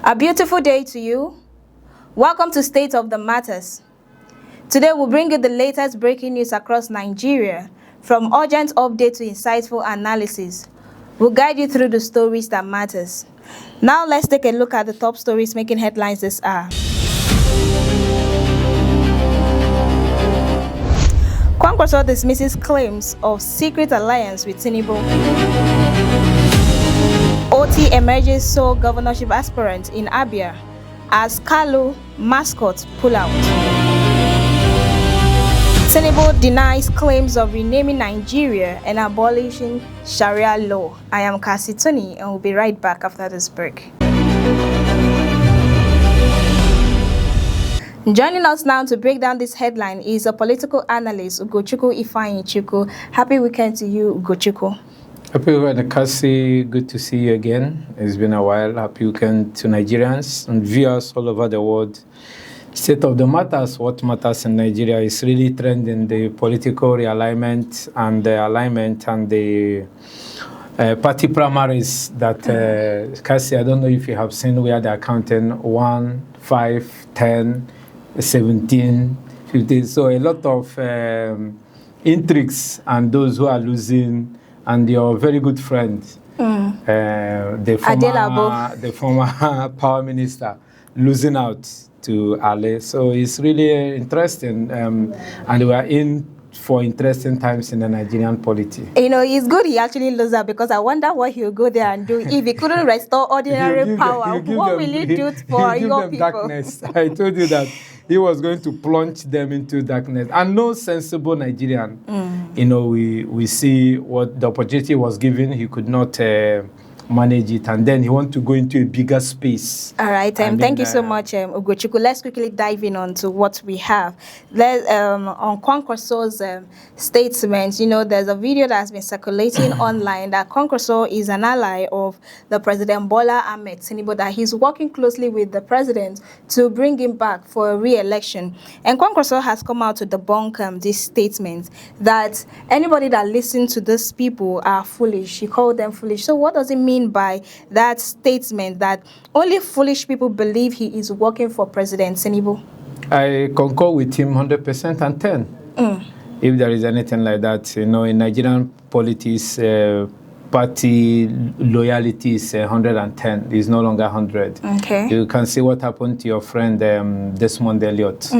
A beautiful day to you. Welcome to State of the Matters. Today we'll bring you the latest breaking news across Nigeria, from urgent update to insightful analysis. We'll guide you through the stories that matters. Now let's take a look at the top stories making headlines this hour. Kwankwaso dismisses claims of secret alliance with Tinubu. OT emerges sole governorship aspirant in Abia as Kalu mascot pull out. Tinubu denies claims of renaming Nigeria and abolishing Sharia law. I am Kasi Tony and we'll be right back after this break. Joining us now to break down this headline is a political analyst, Ugochukwu Ifeanyi. Happy weekend to you, Ugochukwu. Happy weekend, Cassie. Good to see you again. It's been a while. Happy weekend to Nigerians and viewers all over the world. State of the matters, what matters in Nigeria is really trending, the political realignment and the alignment and the party primaries that, Cassie, I don't know if you have seen where they're counting 1, 5, 10, 17, 15. So a lot of intrigues and those who are losing. And your very good friend, the former power minister, losing out to Ali. So it's really interesting, and we are in for interesting times in the Nigerian polity. You know, it's good he actually loses out because I wonder what he'll go there and do. If he couldn't restore ordinary power, what will he do for your people? Darkness. I told you that he was going to plunge them into darkness. And no sensible Nigerian, you know, we see what the opportunity was given, he could not manage it, and then he wants to go into a bigger space. All right, thank you so much, Ugochukwu. Let's quickly dive in on to what we have. On Kwankwaso's statement, you know, there's a video that has been circulating online that Kwankwaso is an ally of the President Bola Ahmed Tinubu, that he's working closely with the president to bring him back for a re-election. And Kwankwaso has come out to debunk this statement that anybody that listens to these people are foolish. He called them foolish. So what does it mean by that statement that only foolish people believe he is working for President Tinubu? I concur with him 100% and 10. If there is anything like that, you know, in Nigerian politics, party loyalty is 110. It's no longer 100. Okay. You can see what happened to your friend Desmond Elliott,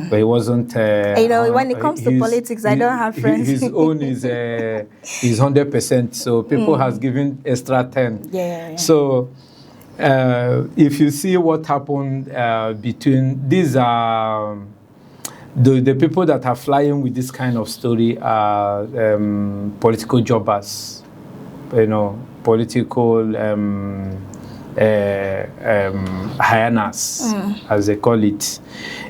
but he wasn't. You know, when it comes to politics, I don't have friends. His own is 100%. So people has given extra 10. Yeah. So if you see what happened between these are. The people that are flying with this kind of story are political jobbers, you know, political hyenas, as they call it.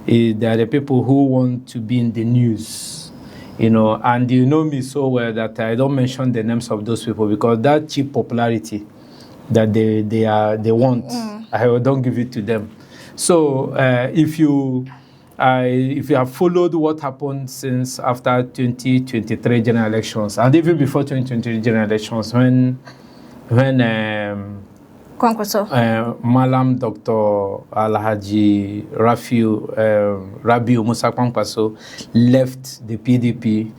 They are the people who want to be in the news, you know, and you know me so well that I don't mention the names of those people because that cheap popularity that they want, I don't give it to them. So if you have followed what happened since after 2023 general elections, and even before 2023 general elections, when Malam Dr. Alhaji Rabiu Musa Kwankwaso left the PDP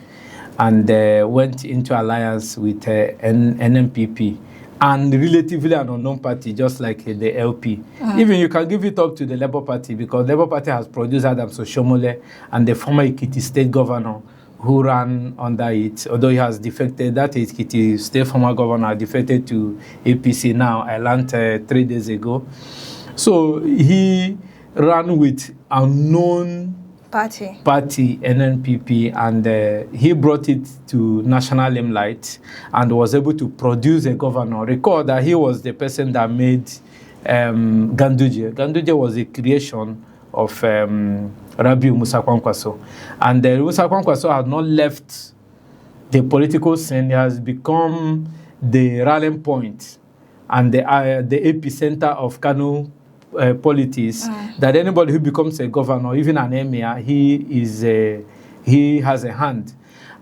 and went into alliance with NNPP. And relatively an unknown party, just like the LP. Even you can give it up to the Labour Party because Labour Party has produced Adams Oshomole and the former Ekiti state governor who ran under it, although he has defected, that Ekiti state former governor defected to APC now. I learned 3 days ago. So he ran with unknown party NNPP, and he brought it to national limelight and was able to produce a governor. Recall that he was the person that made Ganduje. Ganduje was a creation of Rabiu Musa Kwankwaso. And Musa Kwankwaso has not left the political scene. He has become the rallying point and the epicenter of Kano politics, that anybody who becomes a governor, even an emir, he has a hand.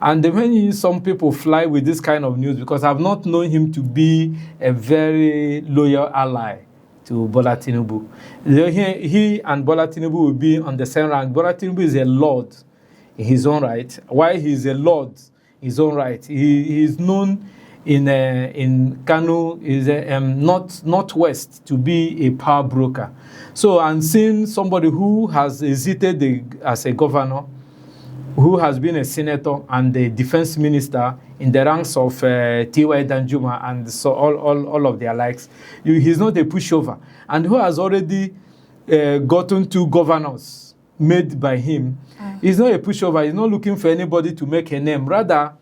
And when some people fly with this kind of news, because I've not known him to be a very loyal ally to Bola Tinubu. He and Bola Tinubu will be on the same rank. Bola Tinubu is a lord in his own right. Why he is a lord in his own right? He is known in Kano, is northwest, to be a power broker. So, and seeing somebody who has exited as a governor, who has been a senator and a defense minister in the ranks of T.Y. Danjuma and so all of their likes, he's not a pushover, and who has already gotten 2 governors made by him. He's not a pushover. He's not looking for anybody to make a name. Rather,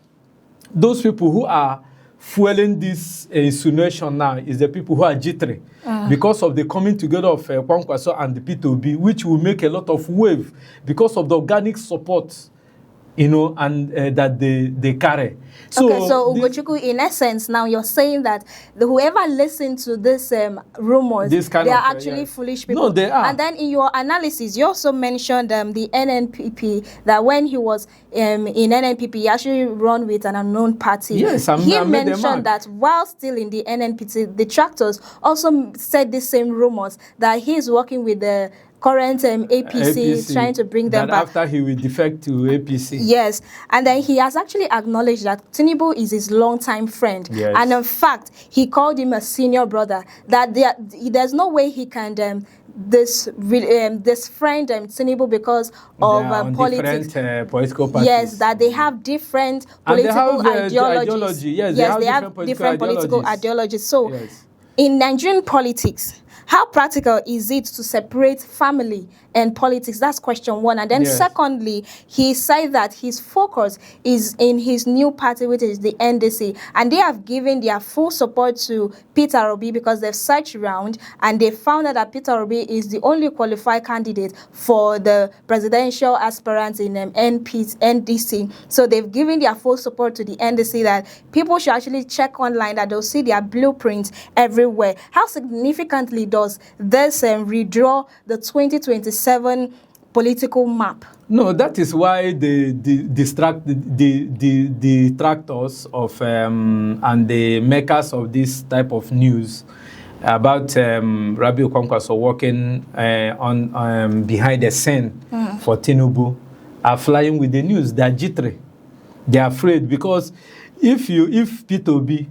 those people who are fueling this insinuation now is the people who are jittery because of the coming together of Kwankwaso and the P2B, which will make a lot of wave because of the organic support, and that they carry. So, okay, so Ugochukwu, in essence, now you're saying that whoever listened to this rumors, they are actually foolish people. No, they are. And then in your analysis, you also mentioned the NNPP, that when he was in NNPP, he actually run with an unknown party. Yes, he mentioned that while still in the NNPP, the detractors also said the same rumors that he's working with the current APC, trying to bring them back. After he will defect to APC. Yes, and then he has actually acknowledged that Tinubu is his longtime friend. Yes. And in fact, he called him a senior brother, that there's no way he can this friend Tinubu because of politics. Different political parties. Yes, that they have different political ideologies. Yes, they have different political ideologies. So, yes. In Nigerian politics, how practical is it to separate family and politics? That's question one. And then secondly, he said that his focus is in his new party, which is the NDC. And they have given their full support to Peter Obi because they've searched around and they found out that Peter Obi is the only qualified candidate for the presidential aspirant in NDC. So they've given their full support to the NDC, that people should actually check online, that they'll see their blueprints everywhere. How significantly does this redraw the 2027 political map? No, that is why the detractors of and the makers of this type of news about Rabiu Kwankwaso working on behind the scene for Tinubu are flying with the news. They are jittery. They are afraid, because if P2B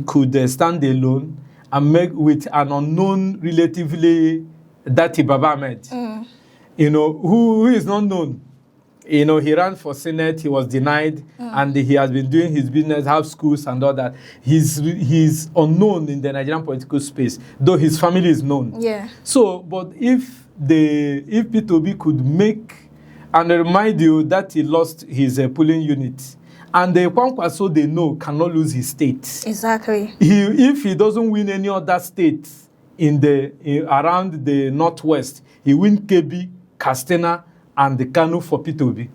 could stand alone and make with an unknown, relatively dirty Baba Ahmed, who is not known. He ran for Senate, he was denied, and he has been doing his business, have schools and all that. He's unknown in the Nigerian political space, though his family is known. Yeah. So, but if P2B could make, and remind you that he lost his polling unit, and the Kwankwaso, they know, cannot lose his state. Exactly. If he doesn't win any other state around the northwest, he win Kebbi, Katsina, and the Kano for P2B.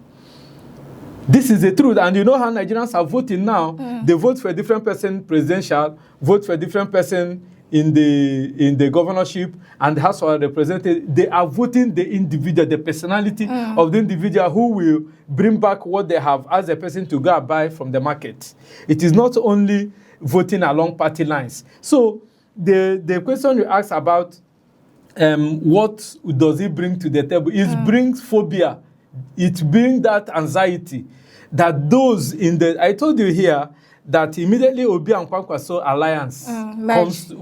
This is the truth. And you know how Nigerians are voting now. They vote for a different person presidential, vote for a different person in the governorship and the House of Representatives. They are voting the individual, the personality of the individual who will bring back what they have as a person to go and buy from the market. It is not only voting along party lines. So the question you asked about what does it bring to the table, it brings phobia. It brings that anxiety that those I told you here, that immediately Obi and Kwankwaso alliance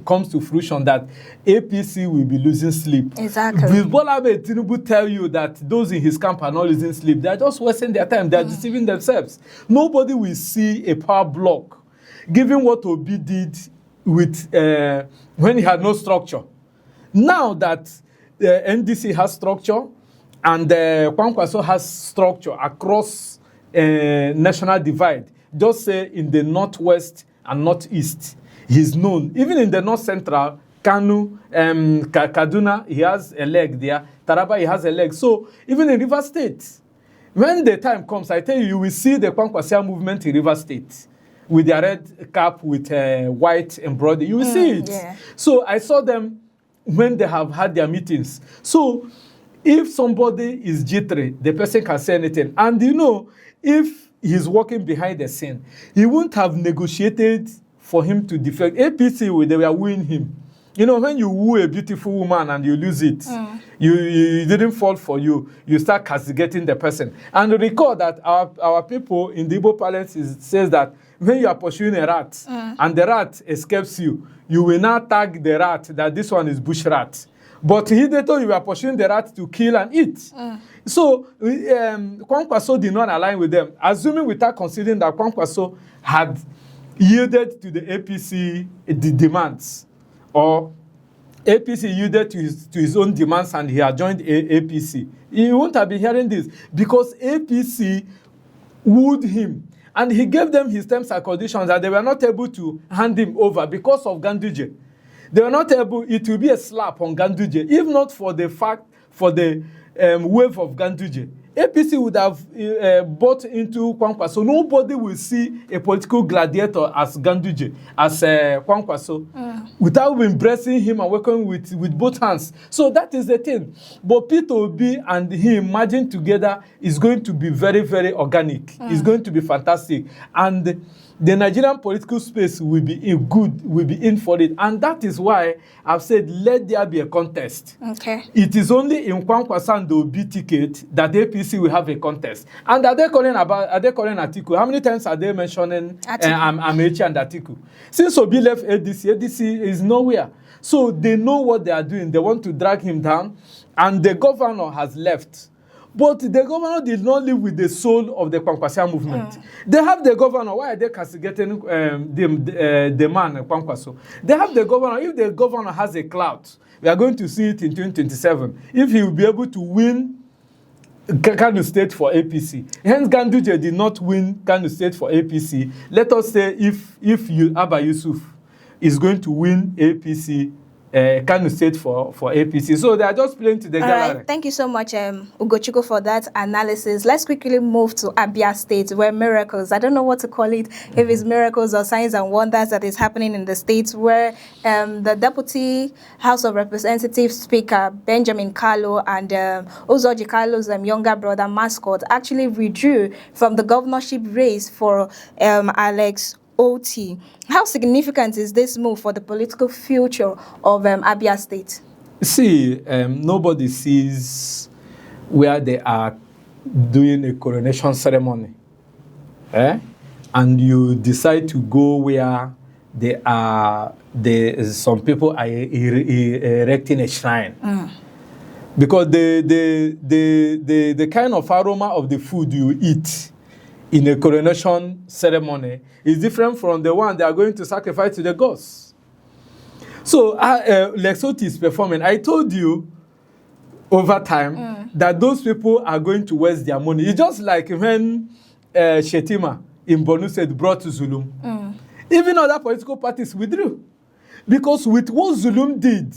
comes to fruition, that APC will be losing sleep. Exactly. Will Bola Ahmed Tinubu tell you that those in his camp are not losing sleep? They are just wasting their time. They are deceiving themselves. Nobody will see a power block, given what Obi did with when he had no structure. Now that NDC has structure and Kwankwaso has structure across national divide, just say in the northwest and northeast, he's known. Even in the north central, Kanu, Kaduna, he has a leg there. Taraba, he has a leg. So even in River State, when the time comes, I tell you, you will see the Kwankwasia movement in River State with their red cap with white embroidery. You will see it. Yeah. So I saw them when they have had their meetings. So if somebody is jittery, the person can say anything. And if he's working behind the scene, he wouldn't have negotiated for him to defect. APC, they were wooing him. You know, when you woo a beautiful woman and you lose it, you didn't fall for you, you start castigating the person. And recall that our people in the Igbo parlance says that when you are pursuing a rat and the rat escapes you, you will now tag the rat that this one is bush rat. But hitherto you were pursuing the rat to kill and eat. So Kwankwaso did not align with them, assuming without considering that Kwankwaso had yielded to the APC the demands, or APC yielded to his own demands and he had joined APC. He wouldn't have been hearing this because APC wooed him and he gave them his terms and conditions that they were not able to hand him over because of Ganduje. They were not able, it will be a slap on Ganduje, if not for the wave of Ganduje. APC would have bought into Kwankwaso. Nobody will see a political gladiator as Ganduje, as Kwankwaso, without embracing him and working with both hands. So that is the thing. But Peter Obi and him merging together is going to be very, very organic. It's going to be fantastic. And the Nigerian political space will be in for it. And that is why I've said, let there be a contest. Okay. It is only in Kwankwaso and the Obi ticket that the APC will have a contest. And are they calling Atiku? How many times are they mentioning Amechi and Atiku? Since Obi left ADC is nowhere. So they know what they are doing. They want to drag him down. And the governor has left. But the governor did not live with the soul of the Kwankwaso movement. They have the governor. Why are they castigating the man, Kwankwaso? They have the governor. If the governor has a clout, we are going to see it in 2027. If he will be able to win Kano State for APC. Hence, Ganduje did not win Kano State for APC. Let us say if Abba Yusuf is going to win APC, Kano State for APC. So they are just playing to the gallery. Right. Thank you so much, Ugochukwu, for that analysis. Let's quickly move to Abia State, where miracles, I don't know what to call it, if it's miracles or signs and wonders that is happening in the state, where the Deputy House of Representatives Speaker, Benjamin Kalu, and Uzoji Kalu's younger brother, Mascot, actually withdrew from the governorship race for Alex OT. How significant is this move for the political future of Abia State? See, nobody sees where they are doing a coronation ceremony, and you decide to go where some people are erecting a shrine. Because the kind of aroma of the food you eat in a coronation ceremony is different from the one they are going to sacrifice to the gods. So Lexoti is performing. I told you over time that those people are going to waste their money. It's just like when Shetima in Borno State brought Zulum. Even other political parties withdrew. Because with what Zulum did,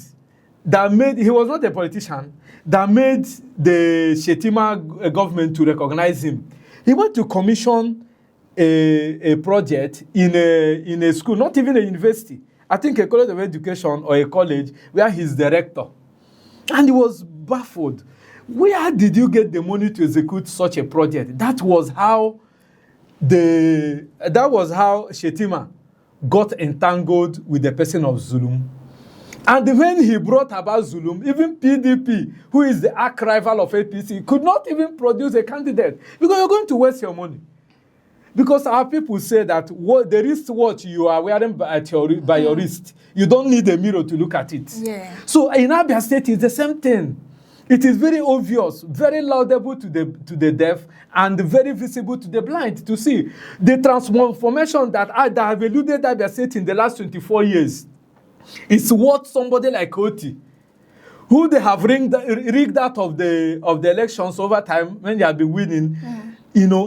he was not a politician, that made the Shetima government to recognize him. He went to commission a project in a school, not even a university. I think a college of education or a college where he's director. And he was baffled. Where did you get the money to execute such a project? That was how Shetima got entangled with the person of Zulum. And when he brought about Zulum, even PDP, who is the arch rival of APC, could not even produce a candidate because you're going to waste your money. Because our people say that the wristwatch you are wearing by your wrist, you don't need a mirror to look at it. Yeah. So in Abia State, it's the same thing. It is very obvious, very laudable to the deaf, and very visible to the blind to see. The transformation that have eluded Abia State in the last 24 years. It's what somebody like Oti, who they have rigged out of the elections over time when they have been winning,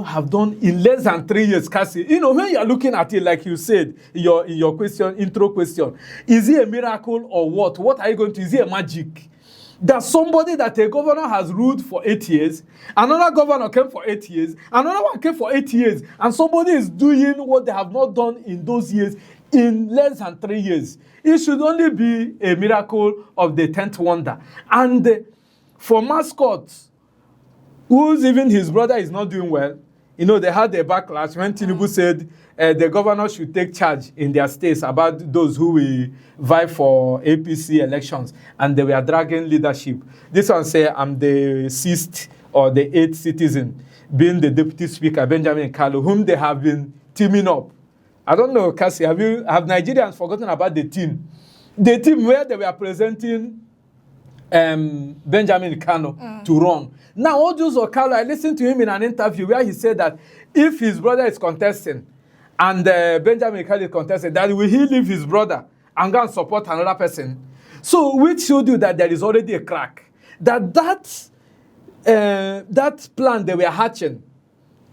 have done in less than 3 years. Cassie, when you are looking at it, like you said in your intro question, is it a miracle or what? What are you going to? Is it a magic? That somebody that a governor has ruled for 8 years, another governor came for 8 years, another one came for 8 years, and somebody is doing what they have not done in those years in less than 3 years. It should only be a miracle of the 10th wonder. And for Mascot, who's even his brother is not doing well, you know, they had a backlash when Tinubu said the governor should take charge in their states about those who will vie for APC elections, and they were dragging leadership. This one say, I'm the sixth or the eighth citizen, being the deputy speaker, Benjamin Kalu, whom they have been teaming up. I don't know, Cassie, have Nigerians forgotten about the team? The team where they were presenting Benjamin Kano to run. Now, all those Okalo, I listened to him in an interview where he said that if his brother is contesting and Benjamin Kano is contesting, that will he leave his brother and go and support another person? So, which showed you that there is already a crack. That plan they were hatching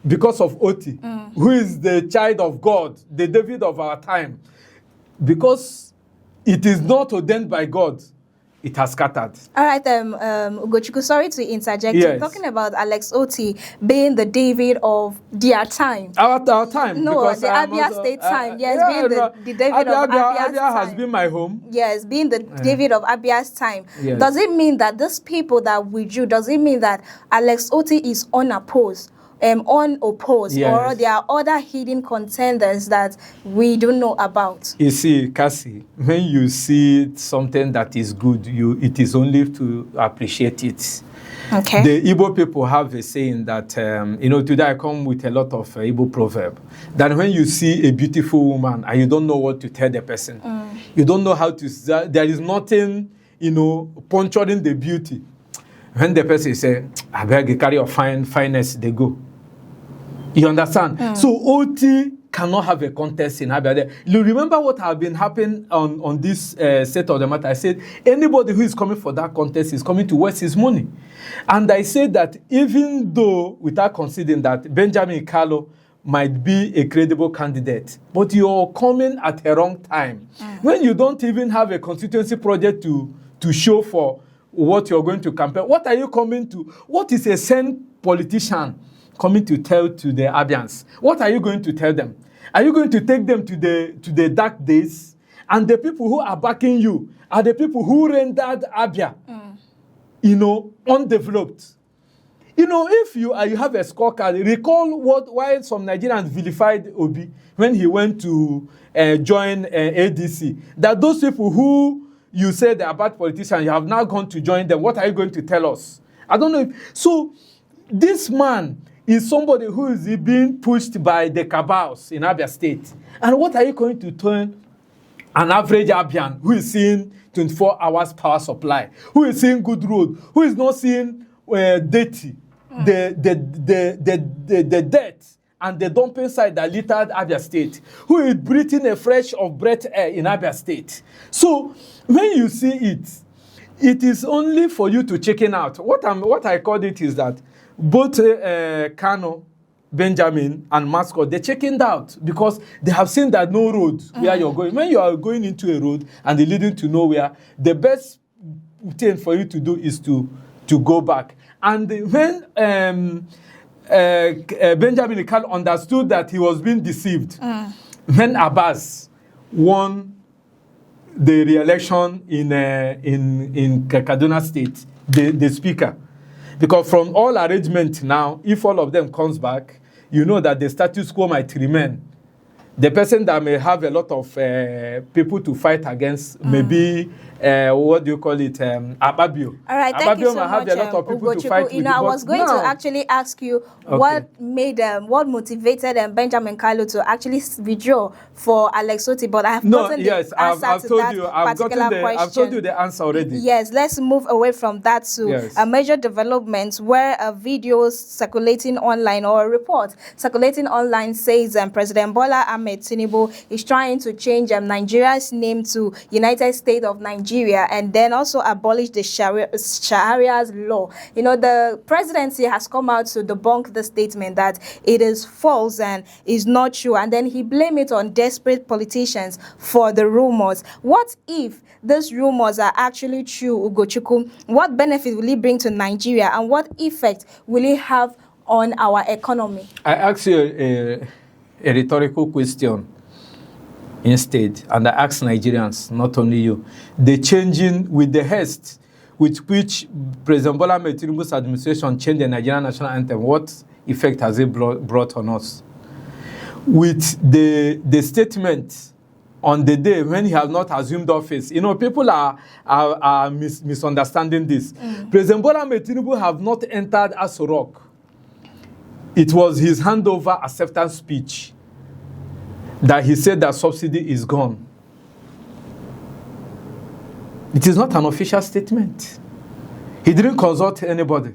because of Oti, who is the child of God, the David of our time, because it is not ordained by God, it has scattered. All right, Ugochukwu, sorry to interject. Yes. You're talking about Alex Oti being the David of their time. Our time. No, the Abia State time. Yes, being the David of Abia's Abia has time. been my home. Yes, being the David of Abia's time. Yes. Does it mean that these people that withdrew, does it mean that Alex Oti is unopposed? Unopposed, Yes. or there are other hidden contenders that we don't know about? You see, Cassie, when you see something that is good, it is only to appreciate it. Okay. The Igbo people have a saying that, you know, today I come with a lot of Igbo proverb, that when you see a beautiful woman and you don't know what to tell the person, you don't know how to, there is nothing, you know, puncturing the beauty. When the person say, I beg you carry your fineness, they go. You understand? So OT cannot have a contest in Abia. You remember what have been happening on this set of the matter? I said, anybody who is coming for that contest is coming to waste his money. And I said that even though, without considering that Benjamin Kalu might be a credible candidate, but you're coming at a wrong time. When you don't even have a constituency project to show for what you're going to campaign, what are you coming to? What is a sane politician coming to tell to the Abians? What are you going to tell them? Are you going to take them to the dark days? And the people who are backing you are the people who rendered Abia, you know, undeveloped. You know, if you have a scorecard, recall why some Nigerians vilified Obi when he went to join ADC. That those people who you said they are bad politicians, you have now gone to join them. What are you going to tell us? I don't know. So this man is somebody who is being pushed by the cabals in Abia State. And what are you going to turn an average Abian who is seeing 24 hours power supply, who is seeing good road, who is not seeing dirty, the dirt and the dumping site that littered Abia State, who is breathing a fresh of breath air in Abia State. So when you see it, it is only for you to chicken out. What I call it is that both Kano, Benjamin, and Mascot, they chickened out because they have seen that no road where you're going. When you are going into a road and it's leading to nowhere, the best thing for you to do is to go back. And when Benjamin Kano understood that he was being deceived, when Abbas won the re-election in Kaduna State, the speaker, because from all arrangements now, if all of them comes back, you know that the status quo might remain. The person that may have a lot of people to fight against may be, what do you call it, Ababio. All right, thank you so might have much, a lot of people to fight with. You know, I was going to actually ask you what motivated Benjamin Kalu to actually withdraw for Alex Oti, but I have gotten the answer to that particular question. I've told you the answer already. Yes, let's move away from that to a major development where a video circulating online or a report circulating online says President Bola Ahmed Tinubu is trying to change Nigeria's name to United States of Nigeria and then also abolish the Sharia's law. You know, the presidency has come out to debunk the statement that it is false and is not true, and then he blamed it on desperate politicians for the rumors. What if these rumors are actually true, Ugochukwu? What benefit will it bring to Nigeria and what effect will it have on our economy? I ask you a rhetorical question instead, and I ask Nigerians, not only you, the changing with the haste with which President Bola Ahmed Tinubu's administration changed the Nigerian national anthem, what effect has it brought on us? With the statement on the day when he has not assumed office, you know, people are misunderstanding this. President Bola Ahmed Tinubu have not entered Aso Rock. It was his handover acceptance speech that he said that subsidy is gone. It is not an official statement. He didn't consult anybody.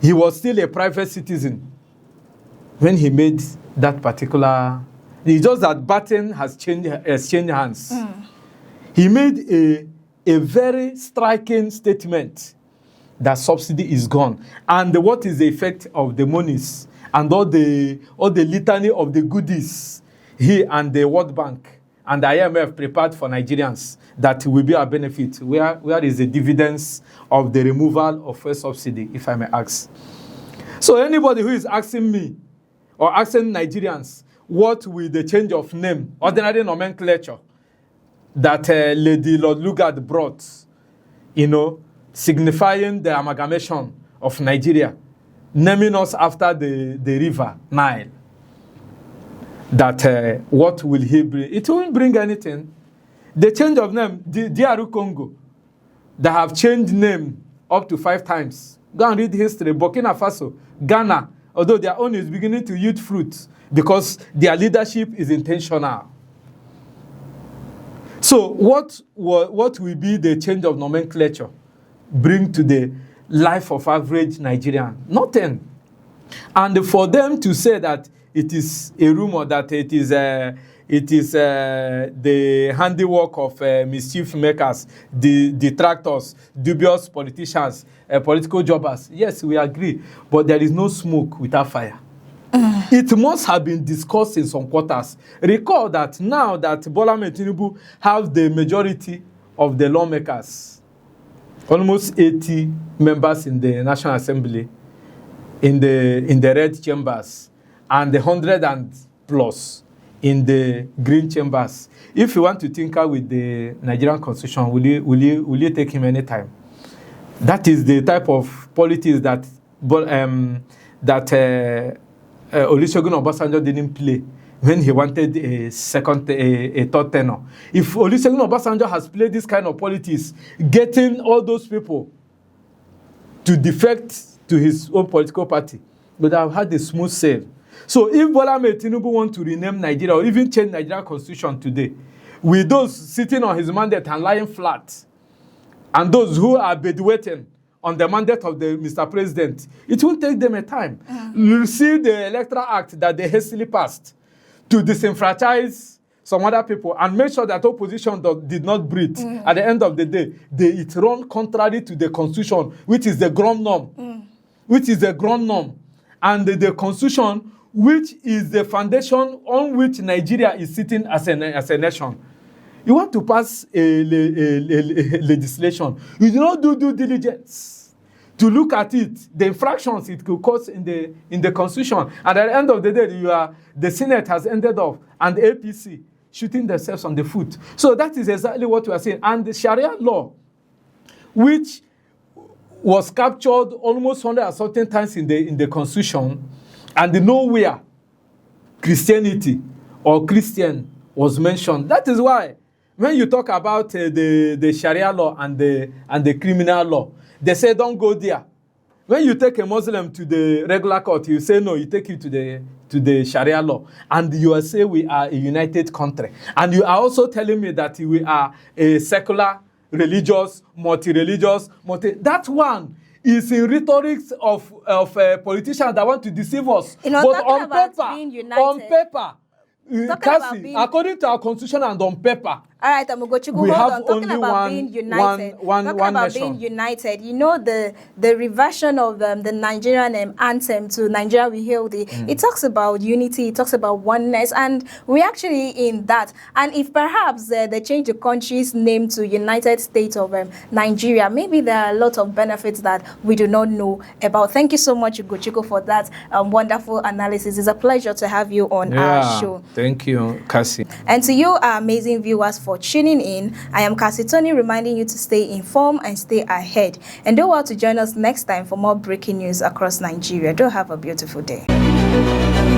He was still a private citizen when he made that particular. It's just that baton has changed hands. He made a very striking statement that subsidy is gone. And what is the effect of the monies and all the litany of the goodies he and the World Bank and the IMF prepared for Nigerians that will be a benefit? Where is the dividends of the removal of fuel subsidy, if I may ask? So anybody who is asking me or asking Nigerians, what will the change of name, ordinary nomenclature, that Lady Lord Lugard brought, you know, signifying the amalgamation of Nigeria, naming us after the river Nile, that what will he bring? It won't bring anything. The change of name, DR Congo, they have changed name up to 5 times. Go and read history. Burkina Faso, Ghana, although their own is beginning to yield fruit because their leadership is intentional. So what will be the change of nomenclature bring to the life of average Nigerian? Nothing. And for them to say that it is a rumor, that it is the handiwork of mischief makers, the detractors, dubious politicians, political jobbers. Yes, we agree, but there is no smoke without fire. It must have been discussed in some quarters. Recall that now that Bola Ahmed Tinubu have the majority of the lawmakers, almost 80 members in the National Assembly, in the red chambers, and the 100 and plus in the green chambers. If you want to tinker with the Nigerian Constitution, will you take him any time? That is the type of politics that Olusegun Obasanjo didn't play when he wanted a third tenure. If Olusegun Obasanjo has played this kind of politics, getting all those people to defect to his own political party, would have had a smooth sail. So if Bola Ahmed Tinubu want to rename Nigeria or even change Nigerian constitution today, with those sitting on his mandate and lying flat, and those who are bedwetting on the mandate of the Mr. President, it won't take them a time. You see the Electoral Act that they hastily passed to disenfranchise some other people and make sure that opposition did not breathe. At the end of the day, it run contrary to the constitution, which is the ground norm. Which is the ground norm. And the constitution, which is the foundation on which Nigeria is sitting as a nation. You want to pass a legislation, you do not do due diligence to look at it, the infractions it could cause in the constitution. And at the end of the day, the Senate has ended up and the APC shooting themselves on the foot. So that is exactly what we are saying. And the Sharia law, which was captured almost 100 and something times in the constitution, and nowhere Christianity or Christian was mentioned. That is why when you talk about the Sharia law and the criminal law, they say don't go there. When you take a Muslim to the regular court, you say no, you take it to the Sharia law. And you say we are a united country. And you are also telling me that we are a secular, religious, multi-religious, that one is in rhetorics of politicians that want to deceive us. You know, but on paper, Cassie, according to our constitution and on paper, all right, Amugochukwu, we hold have on. Talking only about being united. Talking about nation. being united. You know the reversion of the Nigerian anthem to Nigeria We Hail Thee. It talks about unity. It talks about oneness, and we're actually in that. And if perhaps they change the country's name to United States of Nigeria, maybe there are a lot of benefits that we do not know about. Thank you so much, Ugochukwu, for that wonderful analysis. It's a pleasure to have you on our show. Thank you, Cassie. And to you, our amazing viewers, for for tuning in. I am Cassie Tony, reminding you to stay informed and stay ahead. And don't want to join us next time for more breaking news across Nigeria. Do have a beautiful day.